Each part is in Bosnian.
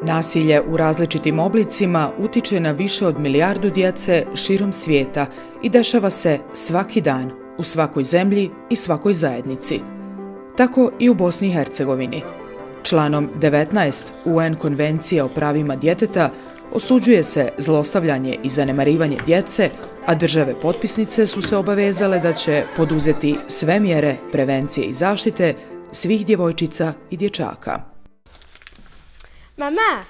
Nasilje u različitim oblicima utiče na više od milijardu djece širom svijeta i dešava se svaki dan, u svakoj zemlji i svakoj zajednici. Tako i u Bosni i Hercegovini. Članom 19 UN konvencije o pravima djeteta osuđuje se zlostavljanje i zanemarivanje djece, a države potpisnice su se obavezale da će poduzeti sve mjere prevencije i zaštite svih djevojčica i dječaka. Mama,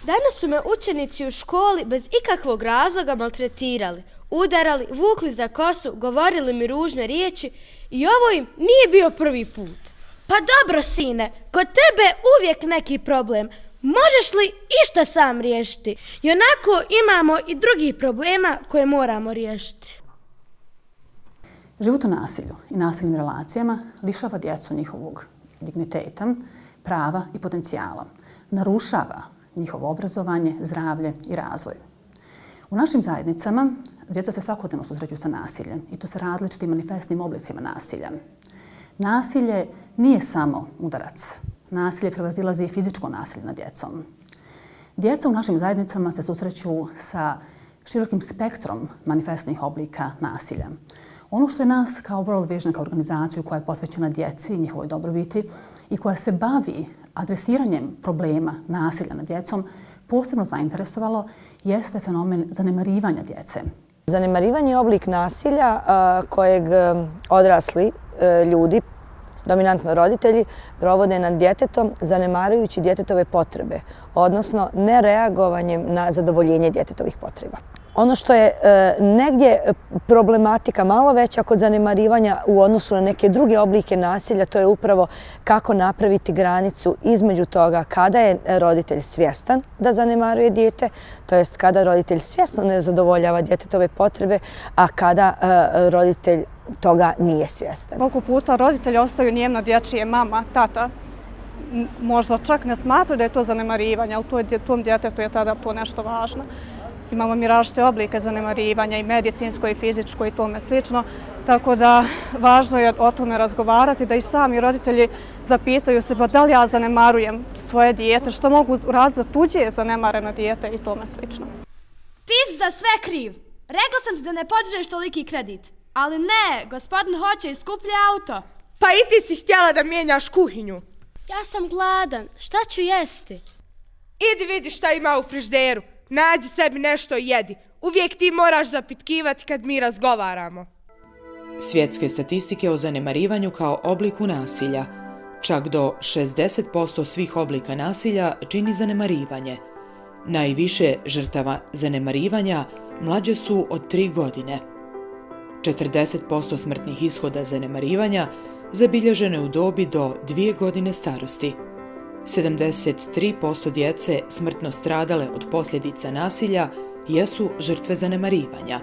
danas su me učenici u školi bez ikakvog razloga maltretirali, udarali, vukli za kosu, govorili mi ružne riječi i ovo im nije bio prvi put. Pa dobro, sine, kod tebe uvijek neki problem. Možeš li išta sam riješiti? I onako imamo i drugih problema koje moramo riješiti. Život u nasilju i nasilnim relacijama lišava djecu njihovog digniteta, prava i potencijala. Narušava njihovo obrazovanje, zdravlje i razvoj. U našim zajednicama djeca se svakodnevno susreću sa nasiljem i to sa različitim manifestnim oblicima nasilja. Nasilje nije samo udarac. Nasilje prevazilazi i fizičko nasilje nad djecom. Djeca u našim zajednicama se susreću sa širokim spektrom manifestnih oblika nasilja. Ono što je nas kao World Vision, kao organizaciju koja je posvećena djeci i njihovoj dobrobiti i koja se bavi adresiranjem problema nasilja nad djecom, posebno zainteresovalo jeste fenomen zanemarivanja djece. Zanemarivanje je oblik nasilja kojeg odrasli ljudi, dominantno roditelji, provode nad djetetom zanemarujući djetetove potrebe, odnosno nereagovanjem na zadovoljenje djetetovih potreba. Ono što je negdje problematika malo veća kod zanemarivanja u odnosu na neke druge oblike nasilja, to je upravo kako napraviti granicu između toga kada je roditelj svjestan da zanemaruje dijete, to jest kada roditelj svjesno ne zadovoljava djetetove potrebe, a kada roditelj toga nije svjestan. Koliko puta roditelji ostaju nijemno dječje, mama, tata, možda čak ne smatraju da je to zanemarivanje, ali tom djetetu je tada to nešto važno. Imamo mi različite oblike zanemarivanja i medicinsko i fizičko i tome slično, tako da važno je o tome razgovarati, da i sami roditelji zapitaju se pa da li ja zanemarujem svoje dijete, što mogu raditi za tuđe zanemareno dijete i tome slično. Ti si za sve kriv. Rekla sam ti da ne podižeš toliki kredit. Ali ne, gospodin hoće i skuplje auto. Pa i ti si htjela da mijenjaš kuhinju. Ja sam gladan, šta ću jesti? Idi vidi šta ima u frižderu. Nađi sebi nešto i jedi. Uvijek ti moraš zapitkivati kad mi razgovaramo. Svjetske statistike o zanemarivanju kao obliku nasilja. Čak do 60% svih oblika nasilja čini zanemarivanje. Najviše žrtava zanemarivanja mlađe su od 3 godine. 40% smrtnih ishoda zanemarivanja zabilježene u dobi do 2 godine starosti. 73% djece smrtno stradale od posljedica nasilja jesu žrtve zanemarivanja.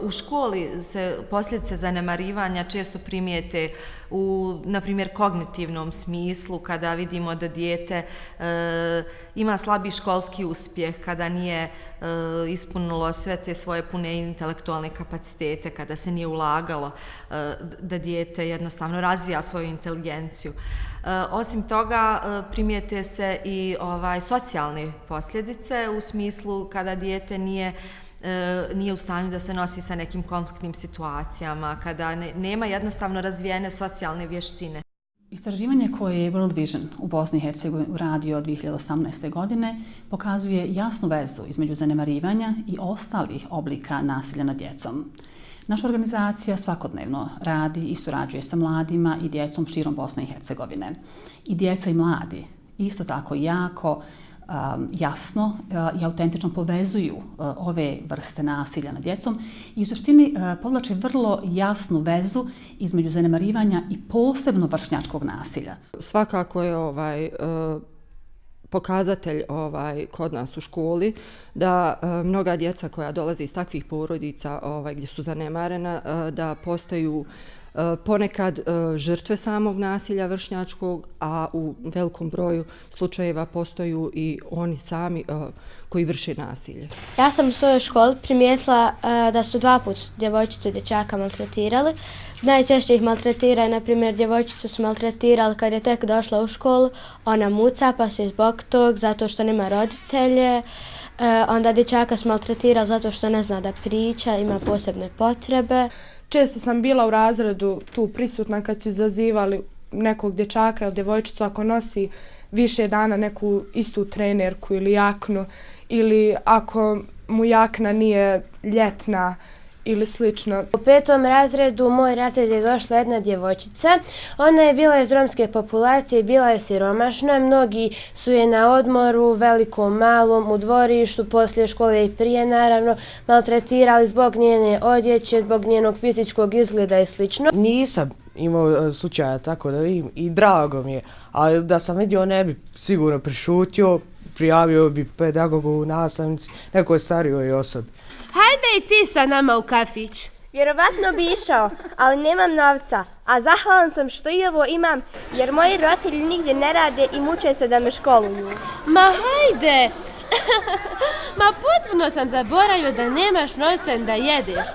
U školi se posljedice zanemarivanja često primijete u, na primjer, kognitivnom smislu, kada vidimo da dijete ima slabi školski uspjeh, kada nije ispunilo sve te svoje pune intelektualne kapacitete, kada se nije ulagalo da dijete jednostavno razvija svoju inteligenciju. Osim toga, primijete se i socijalne posljedice u smislu kada dijete nije u stanju da se nosi sa nekim konfliktnim situacijama, kada nema jednostavno razvijene socijalne vještine. Istraživanje koje je World Vision u Bosni i Hercegovini uradio od 2018. godine pokazuje jasnu vezu između zanemarivanja i ostalih oblika nasilja nad djecom. Naša organizacija svakodnevno radi i surađuje sa mladima i djecom širom Bosne i Hercegovine. I djeca i mladi isto tako jako jasno i autentično povezuju ove vrste nasilja nad djecom i u suštini povlače vrlo jasnu vezu između zanemarivanja i posebno vršnjačkog nasilja. Svakako je pokazatelj kod nas u školi da mnoga djeca koja dolaze iz takvih porodica gdje su zanemarena da postaju ponekad žrtve samog nasilja vršnjačkog, a u velikom broju slučajeva postaju i oni sami koji vrše nasilje. Ja sam u svojoj školi primijetila da su 2 puta djevojčice i dječaka maltretirali. Najčešće ih maltretiraju, na primjer, djevojčicu su maltretirali kad je tek došla u školu, ona muca pa se zbog tog, zato što nema roditelje. Onda dječaka su maltretirali zato što ne zna da priča, ima posebne potrebe. Često sam bila u razredu tu prisutna kad su izazivali nekog dječaka ili djevojčicu ako nosi više dana neku istu trenerku ili jaknu, ili ako mu jakna nije ljetna ili slično. U 5. razredu u moj razred je došla jedna djevojčica. Ona je bila iz romske populacije, bila je siromašna. Mnogi su je na odmoru, velikom, malom, u dvorištu, poslije škole i prije naravno, maltretirali zbog njene odjeće, zbog njenog fizičkog izgleda i slično. Nisam imao slučaja tako da vidim i drago mi je, ali da sam vidio ne bi sigurno prišutio, prijavio bi pedagogu, nastavnici, nekoj starijoj osobi. Hajde i ti sa nama u kafić. Vjerovatno bi išao, ali nemam novca, a zahvalan sam što i ovo imam, jer moji roditelji nigdje ne rade i muče se da me školuju. Ma hajde! Ma potpuno sam zaboravio da nemaš novca da jedeš,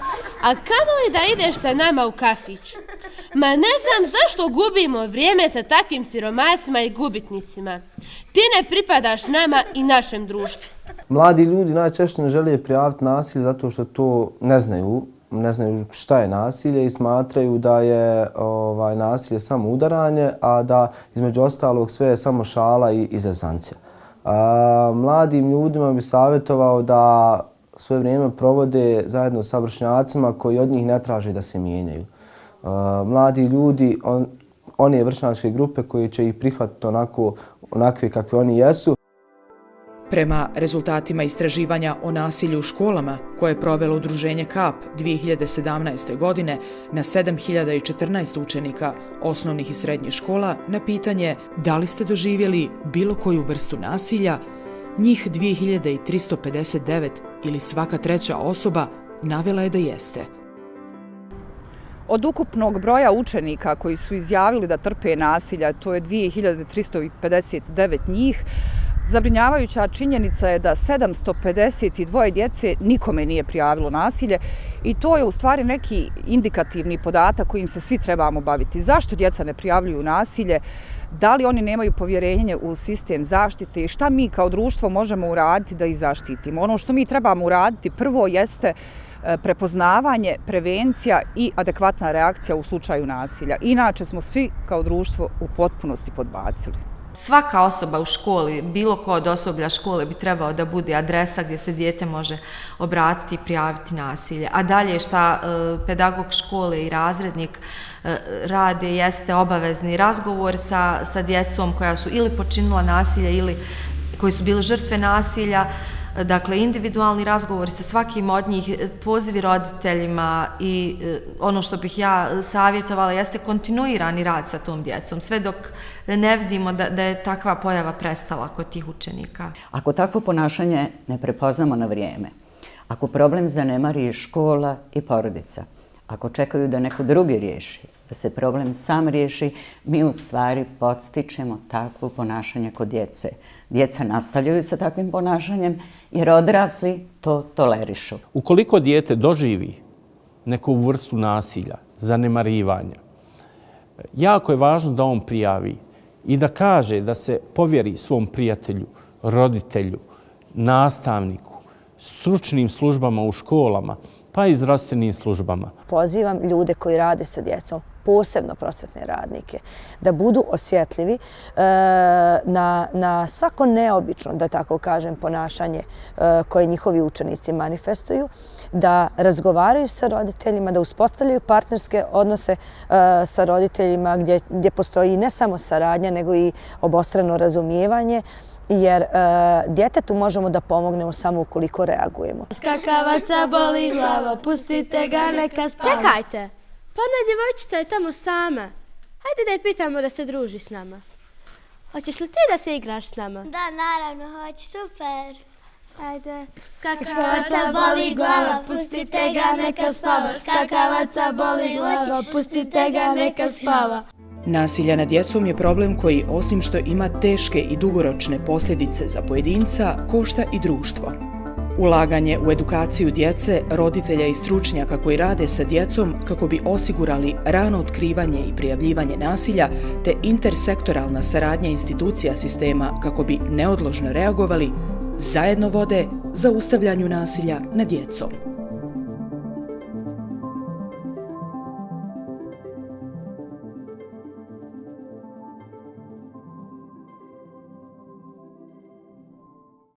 a kamoli da ideš sa nama u kafić. Ma ne znam zašto gubimo vrijeme sa takvim siromasima i gubitnicima. Ti ne pripadaš nama i našem društvu. Mladi ljudi najčešće ne žele prijaviti nasilje zato što to ne znaju šta je nasilje i smatraju da je nasilje samo udaranje, a da između ostalog sve je samo šala i zezancija. Mladim ljudima bi savjetovao da svoje vrijeme provode zajedno sa vršnjacima koji od njih ne traže da se mijenjaju. Mladi ljudi, one vršnjačke grupe koji će ih prihvatiti onakve kakve oni jesu. Prema rezultatima istraživanja o nasilju u školama koje je provelo udruženje KAP 2017. godine na 7014 učenika osnovnih i srednjih škola na pitanje da li ste doživjeli bilo koju vrstu nasilja, njih 2359 ili svaka 3. osoba navela je da jeste. Od ukupnog broja učenika koji su izjavili da trpe nasilja, to je 2359 njih, zabrinjavajuća činjenica je da 752 djece nikome nije prijavilo nasilje i to je u stvari neki indikativni podatak kojim se svi trebamo baviti. Zašto djeca ne prijavljuju nasilje? Da li oni nemaju povjerenje u sistem zaštite i šta mi kao društvo možemo uraditi da ih zaštitimo? Ono što mi trebamo uraditi prvo jeste prepoznavanje, prevencija i adekvatna reakcija u slučaju nasilja. Inače smo svi kao društvo u potpunosti podbacili. Svaka osoba u školi, bilo ko od osoblja škole bi trebao da bude adresa gdje se dijete može obratiti i prijaviti nasilje. A dalje šta pedagog škole i razrednik rade jeste obavezni razgovor sa djecom koja su ili počinila nasilje ili koji su bili žrtve nasilja. Dakle, individualni razgovori sa svakim od njih, pozivi roditeljima i ono što bih ja savjetovala jeste kontinuirani rad sa tom djecom, sve dok ne vidimo da je takva pojava prestala kod tih učenika. Ako takvo ponašanje ne prepoznamo na vrijeme, ako problem zanemari škola i porodica, ako čekaju da neko drugi riješi, da se problem sam riješi, mi u stvari podstičemo takvo ponašanje kod djece. Djeca nastavljaju sa takvim ponašanjem jer odrasli to tolerišu. Ukoliko dijete doživi neku vrstu nasilja, zanemarivanja, jako je važno da on prijavi i da kaže da se povjeri svom prijatelju, roditelju, nastavniku, stručnim službama u školama, pa i zdravstvenim službama. Pozivam ljude koji rade sa djecom, posebno prosvjetne radnike, da budu osjetljivi na svako neobično, da tako kažem, ponašanje koje njihovi učenici manifestuju, da razgovaraju sa roditeljima, da uspostavljaju partnerske odnose sa roditeljima gdje postoji ne samo saradnja, nego i obostrano razumijevanje, jer djetetu možemo da pomognemo samo ukoliko reagujemo. Skakavaca boli glava, pustite ga neka spava. Čekajte, pa ona djevojčica je tamo sama. Hajde da je pitamo da se druži s nama. Hoćeš li ti da se igraš s nama? Da, naravno, hoću, super. Ajde. Skakavaca boli glava, pustite ga neka spava. Skakavaca boli glava, pustite ga neka spava. Nasilje nad djecom je problem koji, osim što ima teške i dugoročne posljedice za pojedinca, košta i društvo. Ulaganje u edukaciju djece, roditelja i stručnjaka koji rade sa djecom kako bi osigurali rano otkrivanje i prijavljivanje nasilja, te intersektoralna saradnja institucija sistema kako bi neodložno reagovali, zajedno vode zaustavljanju nasilja nad djecom.